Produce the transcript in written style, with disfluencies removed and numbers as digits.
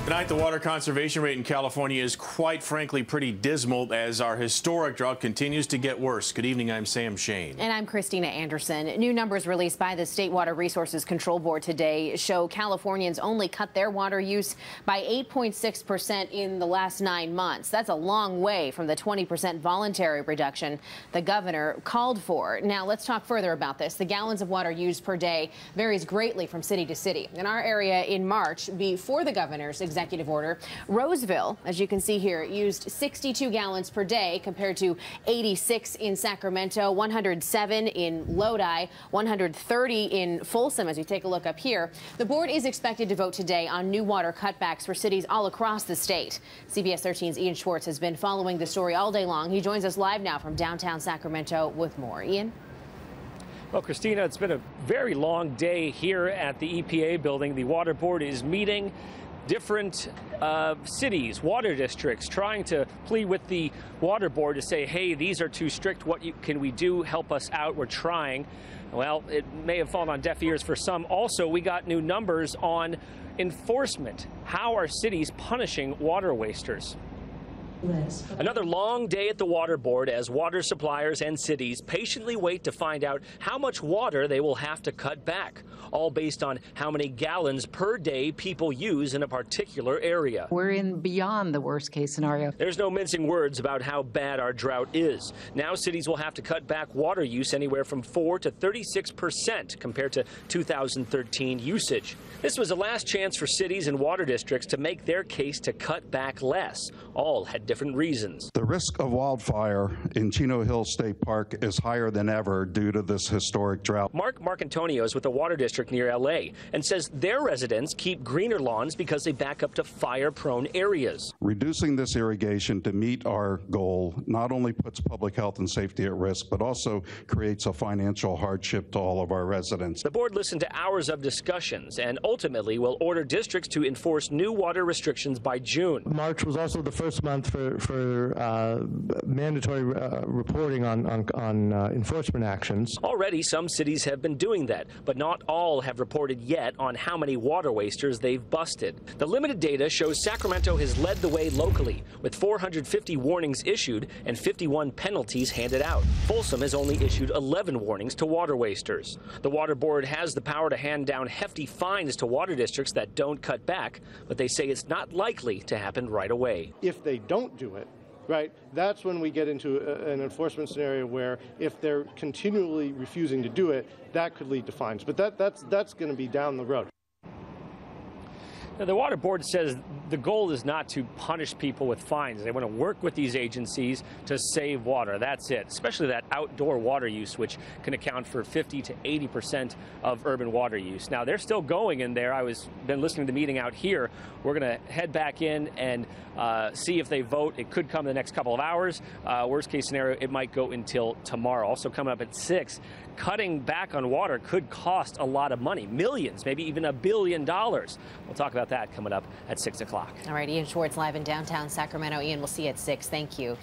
Tonight, the water conservation rate in California is quite frankly pretty dismal as our historic drought continues to get worse. Good evening, I'm Sam Shane. And I'm Christina Anderson. New numbers released by the State Water Resources Control Board today show Californians only cut their water use by 8.6% in the last 9 months. That's a long way from the 20% voluntary reduction the governor called for. Now, let's talk further about this. The gallons of water used per day varies greatly from city to city. In our area in March, before the governor's executive order, Roseville, as you can see here, used 62 gallons per day compared to 86 in Sacramento, 107 in Lodi, 130 in Folsom. As we take a look up here, the board is expected to vote today on new water cutbacks for cities all across the state. CBS 13's Ian Schwartz has been following the story all day long. He joins us live now from downtown Sacramento with more. Ian? Well, Christina, it's been a very long day here at the EPA building. The water board is meeting different cities, water districts, trying to plead with the water board to say, hey, these are too strict. What can we do? Help us out. We're trying. Well, it may have fallen on deaf ears for some. Also, we got new numbers on enforcement. How are cities punishing water wasters? Another long day at the water board as water suppliers and cities patiently wait to find out how much water they will have to cut back, all based on how many gallons per day people use in a particular area. We're in beyond the worst case scenario. There's no mincing words about how bad our drought is. Now cities will have to cut back water use anywhere from 4 to 36% compared to 2013 usage. This was a last chance for cities and water districts to make their case to cut back less. All had different reasons. The risk of wildfire in Chino Hills State Park is higher than ever due to this historic drought. Mark Antonio is with the water district near L.A. and says their residents keep greener lawns because they back up to fire-prone areas. Reducing this irrigation to meet our goal not only puts public health and safety at risk, but also creates a financial hardship to all of our residents. The board listened to hours of discussions and ultimately will order districts to enforce new water restrictions by June. March was also the first month for mandatory reporting on enforcement actions. Already, some cities have been doing that, but not all have reported yet on how many water wasters they've busted. The limited data shows Sacramento has led the way locally, with 450 warnings issued and 51 penalties handed out. Folsom has only issued 11 warnings to water wasters. The water board has the power to hand down hefty fines to water districts that don't cut back, but they say it's not likely to happen right away. If they don't do it, right, that's when we get into an enforcement scenario where if they're continually refusing to do it, that could lead to fines. But that's going to be down the road. Now, the water board says the goal is not to punish people with fines. They want to work with these agencies to save water. That's it, especially that outdoor water use, which can account for 50 to 80% of urban water use. Now, they're still going in there. Been listening to the meeting out here. We're going to head back in and see if they vote. It could come in the next couple of hours. Worst case scenario, it might go until tomorrow. Also coming up at 6, cutting back on water could cost a lot of money, millions, maybe even $1 billion. We'll talk about that coming up at 6 o'clock. All right, Ian Schwartz live in downtown Sacramento. Ian, we'll see you at 6. Thank you.